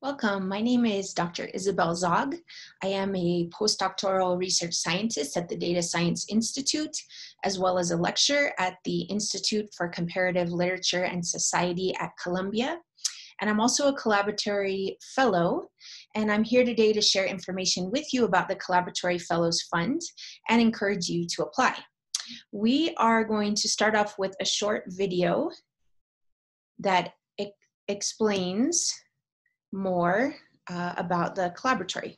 Welcome. My name is Dr. Isabel Zog. I am a postdoctoral research scientist at the Data Science Institute, as well as a lecturer at the Institute for Comparative Literature and Society at Columbia. And I'm also a Collaboratory Fellow, and I'm here today to share information with you about the Collaboratory Fellows Fund and encourage you to apply. We are going to start off with a short video that explains more about the Collaboratory.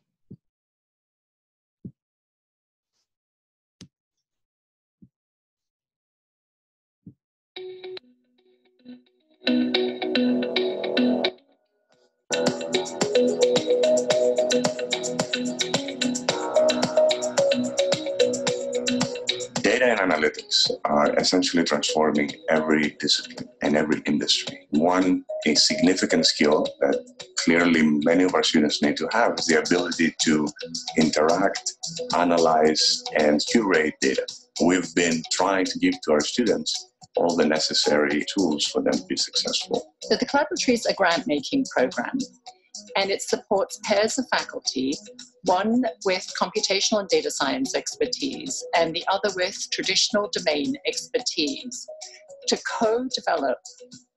Data and analytics are essentially transforming every discipline and every industry. One, a significant skill that clearly many of our students need to have is the ability to interact, analyze, and curate data. We've been trying to give to our students all the necessary tools for them to be successful. So the Collaboratory is a grant-making program, and it supports pairs of faculty, one with computational and data science expertise, and the other with traditional domain expertise, to co-develop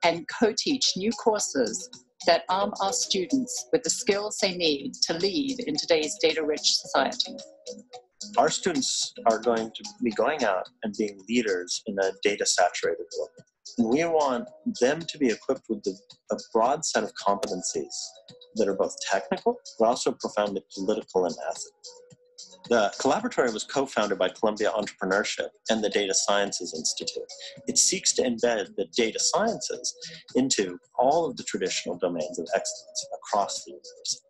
and co-teach new courses that arm our students with the skills they need to lead in today's data-rich society. Our students are going to be going out and being leaders in a data-saturated world. And we want them to be equipped with a broad set of competencies that are both technical, but also profoundly political and ethical. The Collaboratory was co-founded by Columbia Entrepreneurship and the Data Sciences Institute. It seeks to embed the data sciences into all of the traditional domains of excellence across the university.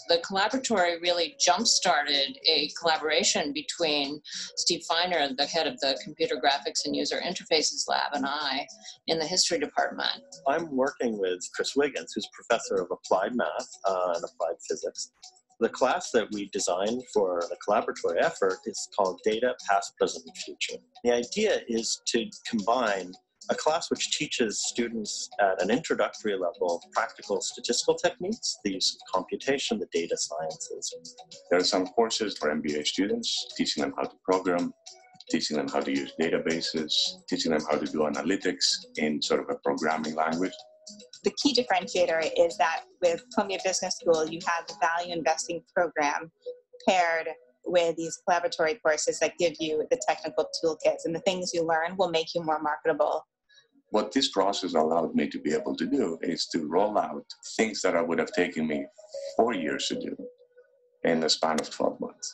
The Collaboratory really jump-started a collaboration between Steve Feiner, the head of the Computer Graphics and User Interfaces Lab, and I in the History Department. I'm working with Chris Wiggins, who's professor of applied math and applied physics. The class that we designed for the Collaboratory effort is called Data, Past, Present, and Future. The idea is to combine a class which teaches students at an introductory level practical statistical techniques, the use of computation, the data sciences. There are some courses for MBA students, teaching them how to program, teaching them how to use databases, teaching them how to do analytics in sort of a programming language. The key differentiator is that with Columbia Business School, you have the value investing program paired with these Collaboratory courses that give you the technical toolkits, and the things you learn will make you more marketable. What this process allowed me to be able to do is to roll out things that would have taken me 4 years to do in the span of 12 months.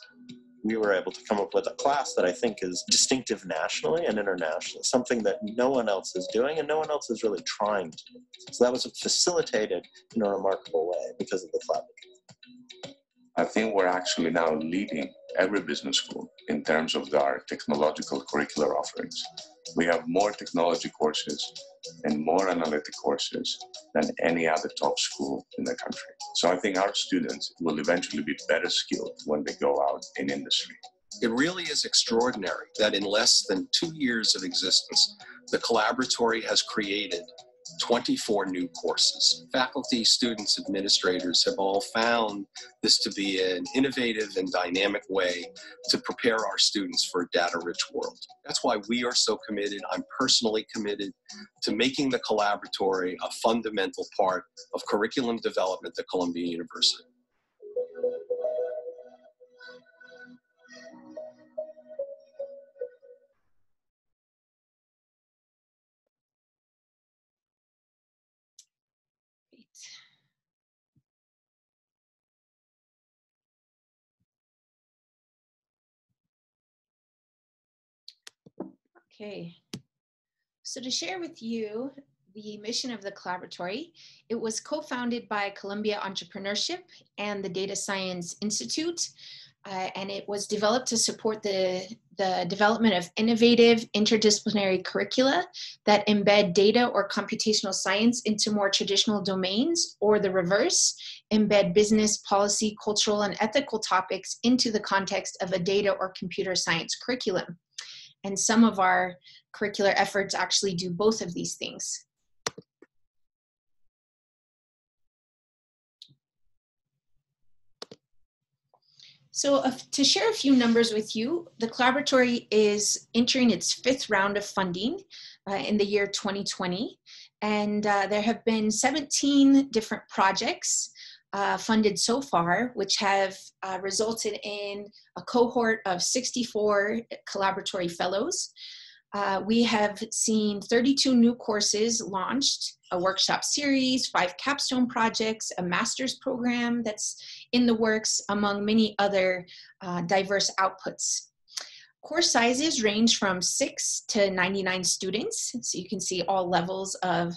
We were able to come up with a class that I think is distinctive nationally and internationally, something that no one else is doing and no one else is really trying to do. So that was facilitated in a remarkable way because of the Collaboratory. I think we're actually now leading every business school in terms of our technological curricular offerings. We have more technology courses and more analytic courses than any other top school in the country. So I think our students will eventually be better skilled when they go out in industry. It really is extraordinary that in less than 2 years of existence, the Collaboratory has created 24 new courses. Faculty, students, administrators have all found this to be an innovative and dynamic way to prepare our students for a data-rich world. That's why we are so committed. I'm personally committed to making the Collaboratory a fundamental part of curriculum development at Columbia University. Okay, so to share with you the mission of the Collaboratory, it was co-founded by Columbia Entrepreneurship and the Data Science Institute, and it was developed to support the development of innovative interdisciplinary curricula that embed data or computational science into more traditional domains, or the reverse, embed business, policy, cultural, and ethical topics into the context of a data or computer science curriculum. And some of our curricular efforts actually do both of these things. So to share a few numbers with you, the Collaboratory is entering its 5th round of funding in the year 2020. And there have been 17 different projects funded so far, which have resulted in a cohort of 64 Collaboratory Fellows. We have seen 32 new courses launched, a workshop series, 5 capstone projects, a master's program that's in the works, among many other diverse outputs. Course sizes range from 6 to 99 students, so you can see all levels of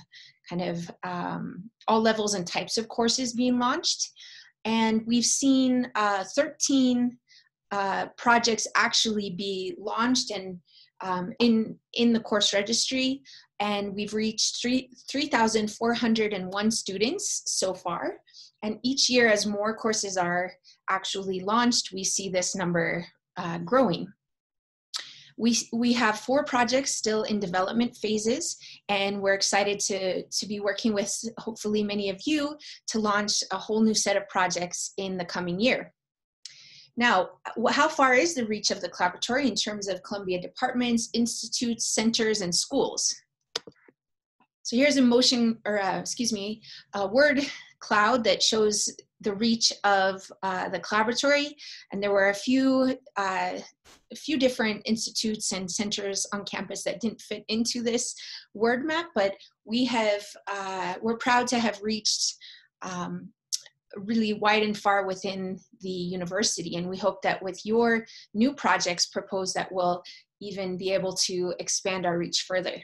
all levels and types of courses being launched. And we've seen 13 projects actually be launched and in the course registry, and we've reached 3,401 students so far. And each year, as more courses are actually launched, we see this number growing. We have 4 projects still in development phases, and we're excited to be working with hopefully many of you to launch a whole new set of projects in the coming year. Now, how far is the reach of the Collaboratory in terms of Columbia departments, institutes, centers, and schools? So here's a word cloud that shows the reach of the Collaboratory, and there were a few different institutes and centers on campus that didn't fit into this word map, but we're proud to have reached really wide and far within the university, and we hope that with your new projects proposed that we'll even be able to expand our reach further.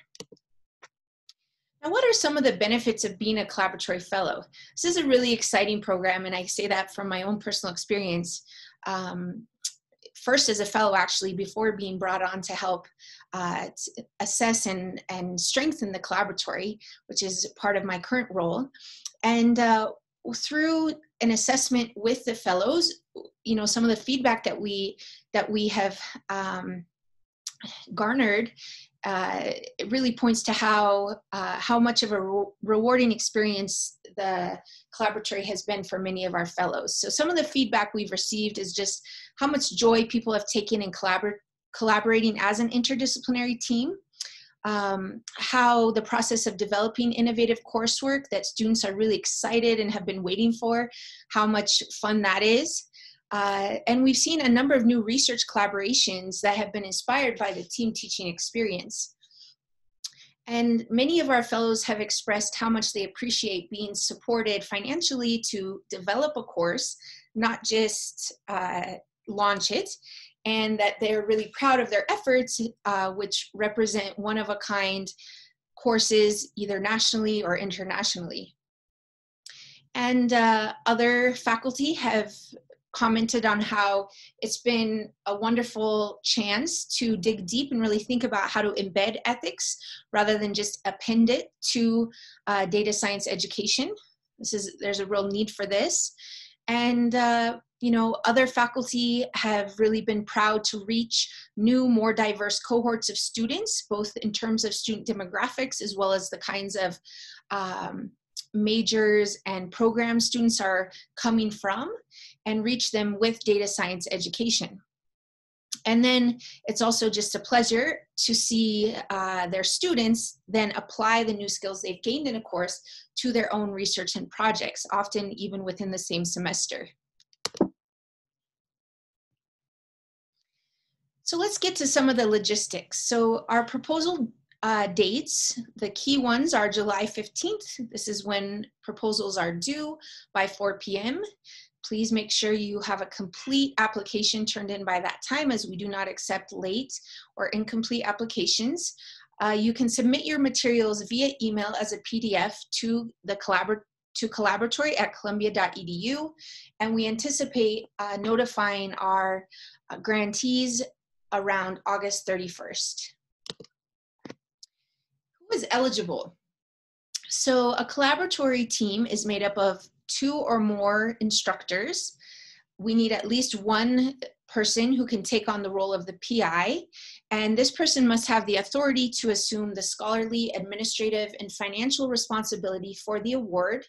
Now, what are some of the benefits of being a Collaboratory Fellow? This is a really exciting program, and I say that from my own personal experience. First as a fellow, actually, before being brought on to help assess and strengthen the Collaboratory, which is part of my current role. And through an assessment with the fellows, some of the feedback that we have garnered, it really points to how much of a rewarding experience the Collaboratory has been for many of our fellows. So some of the feedback we've received is just how much joy people have taken in collaborating as an interdisciplinary team. How the process of developing innovative coursework that students are really excited and have been waiting for, how much fun that is. And we've seen a number of new research collaborations that have been inspired by the team teaching experience. And many of our fellows have expressed how much they appreciate being supported financially to develop a course, not just launch it, and that they're really proud of their efforts, which represent one-of-a-kind courses either nationally or internationally. And other faculty have commented on how it's been a wonderful chance to dig deep and really think about how to embed ethics rather than just append it to data science education. There's a real need for this. And other faculty have really been proud to reach new, more diverse cohorts of students, both in terms of student demographics as well as the kinds of majors and programs students are coming from, and reach them with data science education. And then it's also just a pleasure to see their students then apply the new skills they've gained in a course to their own research and projects, often even within the same semester. So let's get to some of the logistics. So our proposal dates, the key ones are July 15th. This is when proposals are due by 4 p.m. Please make sure you have a complete application turned in by that time, as we do not accept late or incomplete applications. You can submit your materials via email as a PDF to the collaboratory@columbia.edu, and we anticipate notifying our grantees around August 31st. Who is eligible? So a Collaboratory team is made up of 2 or more instructors. We need at least one person who can take on the role of the PI, and this person must have the authority to assume the scholarly, administrative, and financial responsibility for the award.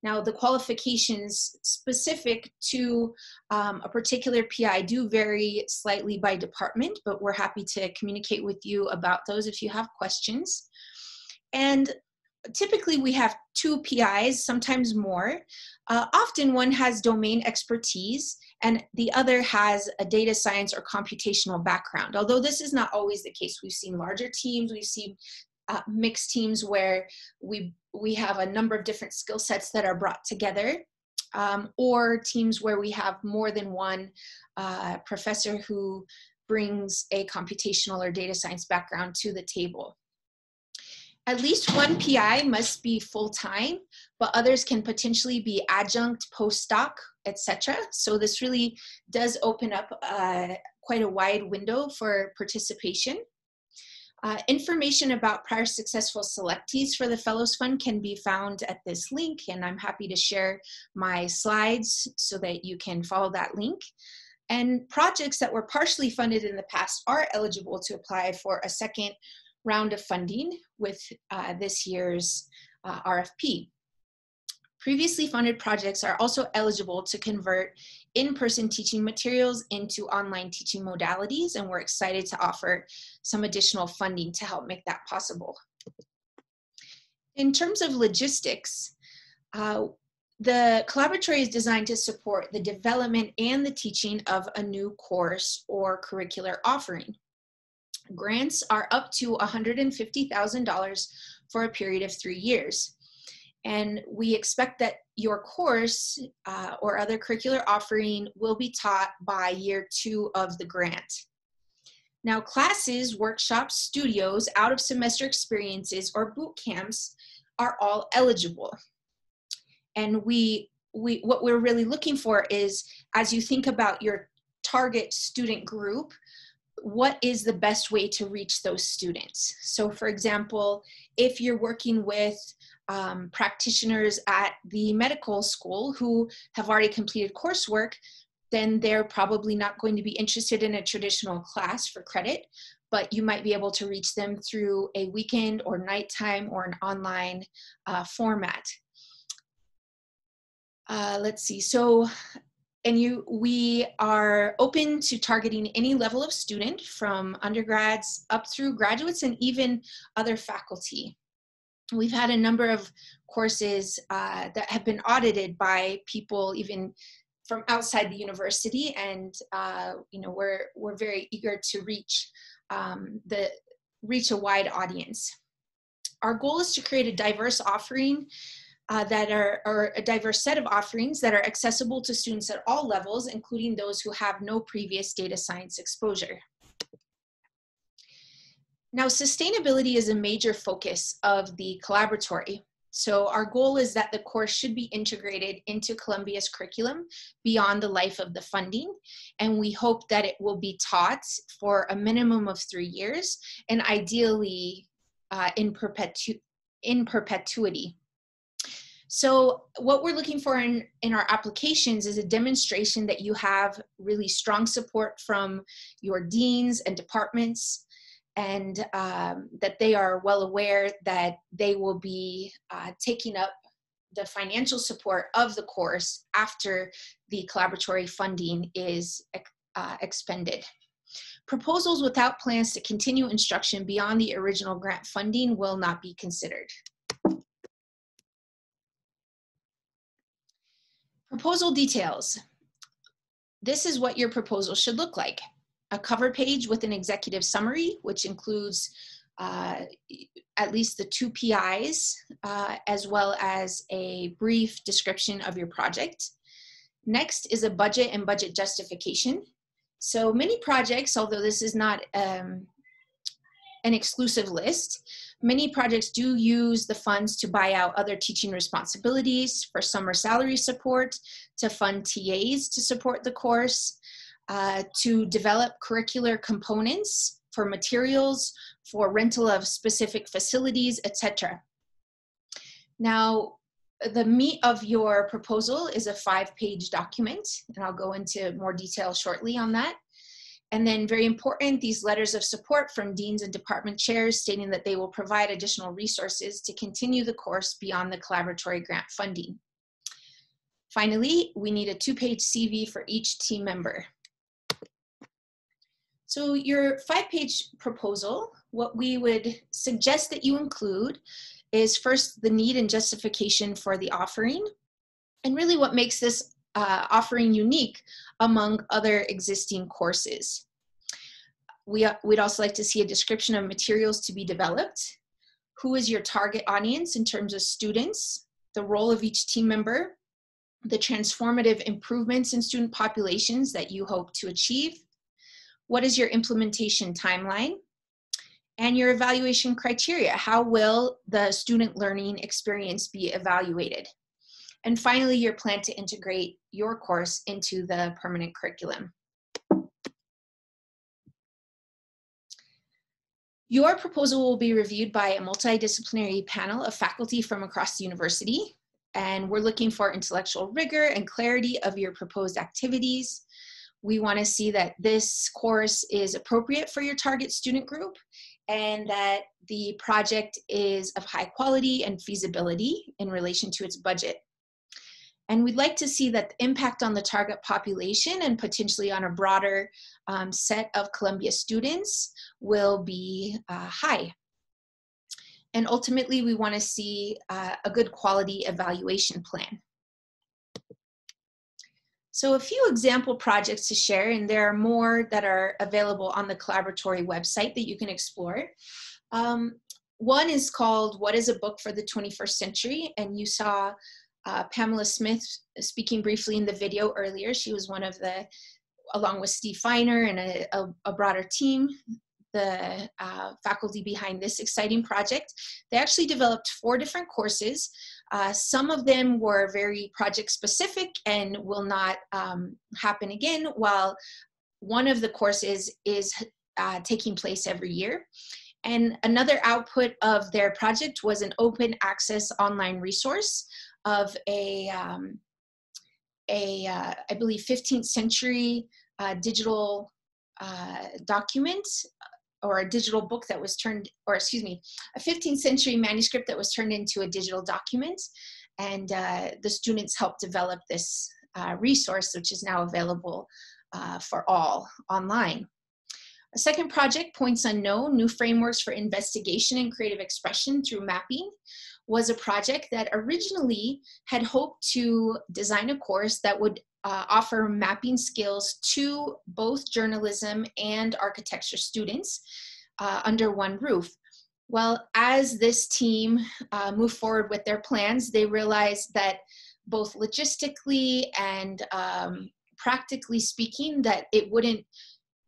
Now, the qualifications specific to a particular PI do vary slightly by department, but we're happy to communicate with you about those if you have questions. And typically we have 2 PIs, sometimes more. Often one has domain expertise and the other has a data science or computational background. Although this is not always the case. We've seen larger teams, we've seen mixed teams where we have a number of different skill sets that are brought together, or teams where we have more than one professor who brings a computational or data science background to the table. At least one PI must be full-time, but others can potentially be adjunct, postdoc, etc. So this really does open up quite a wide window for participation. Information about prior successful selectees for the Fellows Fund can be found at this link, and I'm happy to share my slides so that you can follow that link. And projects that were partially funded in the past are eligible to apply for a second round of funding with this year's RFP. Previously funded projects are also eligible to convert in-person teaching materials into online teaching modalities, and we're excited to offer some additional funding to help make that possible. In terms of logistics, the Collaboratory is designed to support the development and the teaching of a new course or curricular offering. Grants are up to $150,000 for a period of 3 years. And we expect that your course or other curricular offering will be taught by year 2 of the grant. Now, classes, workshops, studios, out-of-semester experiences, or boot camps are all eligible. And what we're really looking for is, as you think about your target student group, what is the best way to reach those students? So for example, if you're working with practitioners at the medical school who have already completed coursework, then they're probably not going to be interested in a traditional class for credit, but you might be able to reach them through a weekend or nighttime or an online format. Let's see, so, we are open to targeting any level of student from undergrads up through graduates and even other faculty. We've had a number of courses that have been audited by people even from outside the university, and we're very eager to reach a wide audience. Our goal is to create a diverse offering or a diverse set of offerings that are accessible to students at all levels, including those who have no previous data science exposure. Now, sustainability is a major focus of the Collaboratory. So our goal is that the course should be integrated into Columbia's curriculum beyond the life of the funding. And we hope that it will be taught for a minimum of 3 years and ideally in perpetuity. So what we're looking for in our applications is a demonstration that you have really strong support from your deans and departments, and that they are well aware that they will be taking up the financial support of the course after the Collaboratory funding is expended. Proposals without plans to continue instruction beyond the original grant funding will not be considered. Proposal details. This is what your proposal should look like. A cover page with an executive summary, which includes at least the 2 PIs, as well as a brief description of your project. Next is a budget and budget justification. So many projects, although this is not an exclusive list, many projects do use the funds to buy out other teaching responsibilities, for summer salary support, to fund TAs to support the course, to develop curricular components, for materials, for rental of specific facilities, etc. Now, the meat of your proposal is a 5-page document, and I'll go into more detail shortly on that. And then, very important, these letters of support from deans and department chairs stating that they will provide additional resources to continue the course beyond the Collaboratory grant funding. Finally, we need a 2-page CV for each team member. So your 5-page proposal, what we would suggest that you include is first the need and justification for the offering, and really what makes this offering unique among other existing courses. We'd also like to see a description of materials to be developed. Who is your target audience in terms of students, the role of each team member, the transformative improvements in student populations that you hope to achieve, what is your implementation timeline, and your evaluation criteria. How will the student learning experience be evaluated? And finally, your plan to integrate your course into the permanent curriculum. Your proposal will be reviewed by a multidisciplinary panel of faculty from across the university, and we're looking for intellectual rigor and clarity of your proposed activities. We want to see that this course is appropriate for your target student group and that the project is of high quality and feasibility in relation to its budget. And we'd like to see that the impact on the target population and potentially on a broader set of Columbia students will be high. And ultimately, we want to see a good quality evaluation plan. So a few example projects to share, and there are more that are available on the Collaboratory website that you can explore. One is called What is a Book for the 21st Century? And you saw Pamela Smith speaking briefly in the video earlier. She was one of the, along with Steve Feiner and a broader team, the faculty behind this exciting project. They actually developed 4 different courses. Some of them were very project specific and will not happen again, while one of the courses is taking place every year. And another output of their project was an open access online resource of I believe 15th century digital document, or a digital book that was turned, or excuse me, a 15th century manuscript that was turned into a digital document. And the students helped develop this resource, which is now available for all online. A second project, Points Unknown, New Frameworks for Investigation and Creative Expression Through Mapping, was a project that originally had hoped to design a course that would offer mapping skills to both journalism and architecture students under one roof. Well, as this team moved forward with their plans, they realized that both logistically and practically speaking, that it wouldn't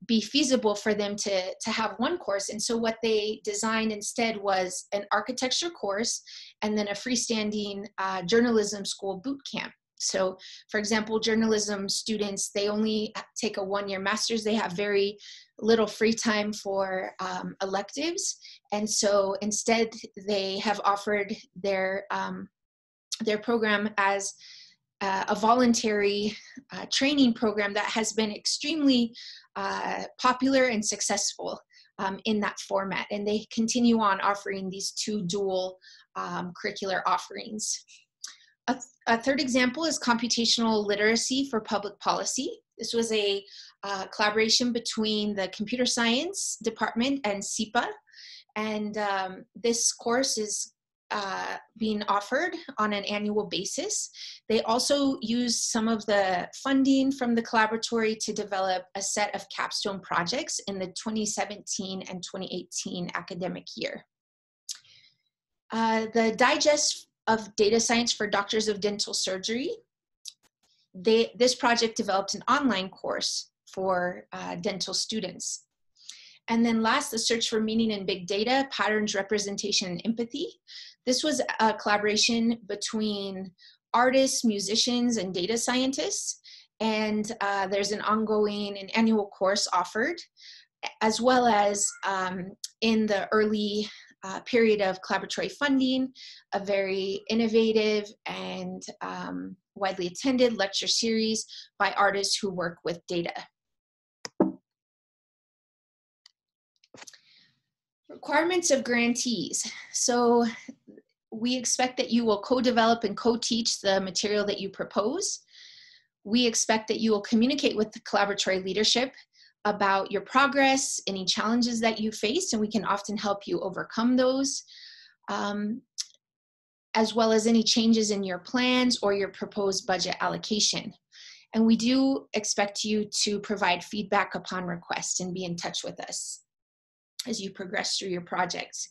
be feasible for them to have one course. And so what they designed instead was an architecture course and then a freestanding journalism school boot camp. So for example, journalism students, they only take a 1-year master's. They have very little free time for electives. And so instead they have offered their program as a voluntary training program that has been extremely popular and successful in that format. And they continue on offering these 2 dual curricular offerings. A third example is computational literacy for public policy. This was a collaboration between the computer science department and SIPA. And this course is being offered on an annual basis. They also use some of the funding from the Collaboratory to develop a set of capstone projects in the 2017 and 2018 academic year. The Digest of Data Science for Doctors of Dental Surgery, this project developed an online course for dental students. And then last, the Search for Meaning in Big Data, Patterns, Representation, and Empathy. This was a collaboration between artists, musicians, and data scientists. And there's an ongoing and annual course offered, as well as in the early period of collaboratory funding, a very innovative and widely attended lecture series by artists who work with data. Requirements of grantees. So We expect that you will co-develop and co-teach the material that you propose. We expect that you will communicate with the collaboratory leadership about your progress, any challenges that you face, and we can often help you overcome those, as well as any changes in your plans or your proposed budget allocation. And we do expect you to provide feedback upon request and be in touch with us as you progress through your projects.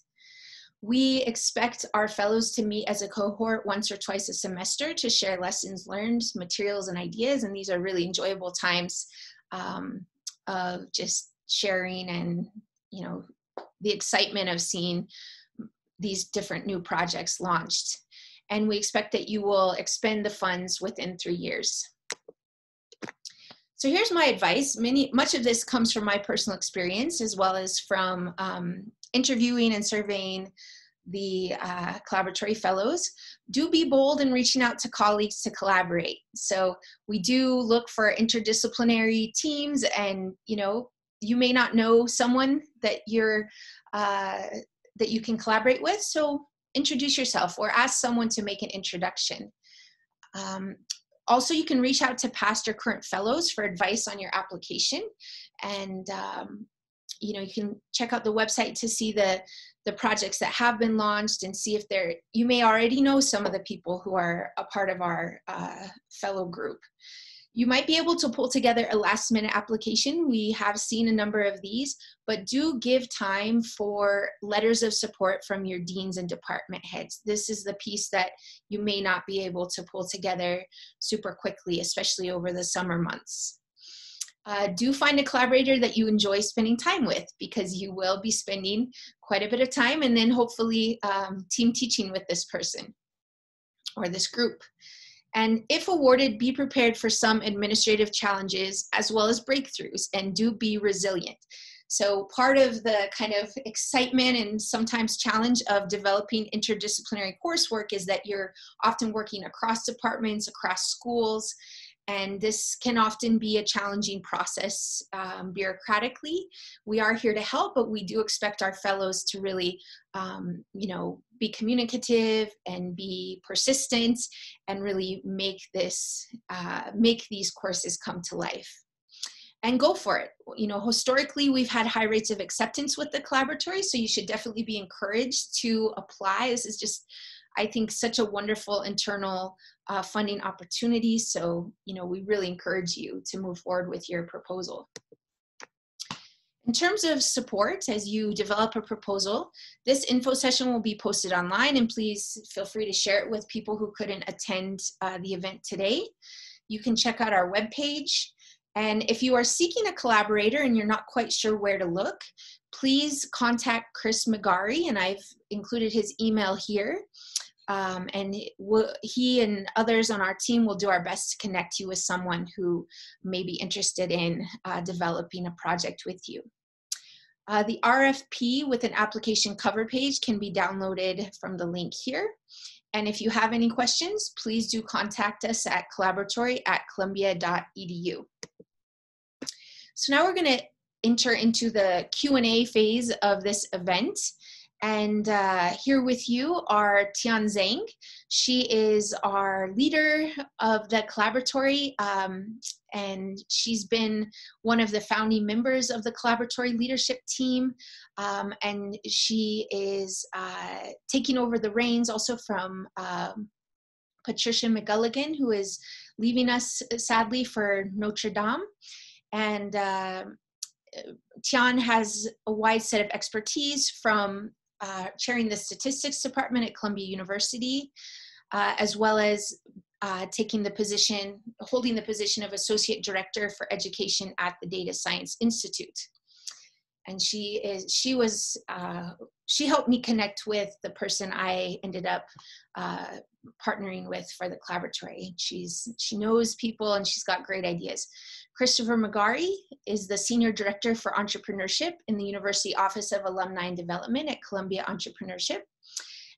We expect our fellows to meet as a cohort once or twice a semester to share lessons learned, materials, and ideas. And these are really enjoyable times of just sharing and, you know, the excitement of seeing these different new projects launched. And we expect that you will expend the funds within 3 years. So here's my advice. Much of this comes from my personal experience, as well as from interviewing and surveying the Collaboratory Fellows. Do be bold in reaching out to colleagues to collaborate. So we do look for interdisciplinary teams, and you may not know someone that that you can collaborate with. So introduce yourself or ask someone to make an introduction. Also, you can reach out to past or current fellows for advice on your application. And, you can check out the website to see the projects that have been launched and see if you may already know some of the people who are a part of our fellow group. You might be able to pull together a last-minute application. We have seen a number of these, but do give time for letters of support from your deans and department heads. This is the piece that you may not be able to pull together super quickly, especially over the summer months. Do find a collaborator that you enjoy spending time with, because you will be spending quite a bit of time and then hopefully team teaching with this person or this group. And if awarded, be prepared for some administrative challenges as well as breakthroughs, and do be resilient. So part of the kind of excitement and sometimes challenge of developing interdisciplinary coursework is that you're often working across departments, across schools, and this can often be a challenging process bureaucratically. We are here to help, but we do expect our fellows to really, be communicative and be persistent and really make these courses come to life. And go for it. Historically, we've had high rates of acceptance with the Collaboratory, so you should definitely be encouraged to apply. This is just, I think, such a wonderful internal funding opportunity. So, we really encourage you to move forward with your proposal. In terms of support, as you develop a proposal, this info session will be posted online, and please feel free to share it with people who couldn't attend the event today. You can check out our webpage. And if you are seeking a collaborator and you're not quite sure where to look, please contact Chris Magari, and I've included his email here. And he and others on our team will do our best to connect you with someone who may be interested in developing a project with you. The RFP with an application cover page can be downloaded from the link here. And if you have any questions, please do contact us at collaboratory@columbia.edu. So now we're going to enter into the Q&A phase of this event. And here with you are Tian Zhang. She is our leader of the Collaboratory, and she's been one of the founding members of the Collaboratory leadership team. And she is taking over the reins also from Patricia McGulligan, who is leaving us sadly for Notre Dame. And Tian has a wide set of expertise from chairing the statistics department at Columbia University, as well as holding the position of associate director for education at the Data Science Institute. And she helped me connect with the person I ended up partnering with for the Collaboratory. She knows people and she's got great ideas. Christopher Magari is the Senior Director for Entrepreneurship in the University Office of Alumni and Development at Columbia Entrepreneurship.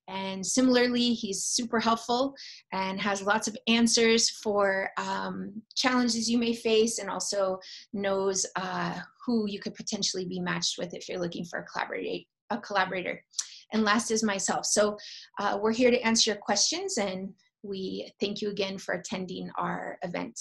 And similarly, he's super helpful and has lots of answers for challenges you may face, and also knows who you could potentially be matched with if you're looking for a collaborator. and last is myself. So we're here to answer your questions, and we thank you again for attending our event.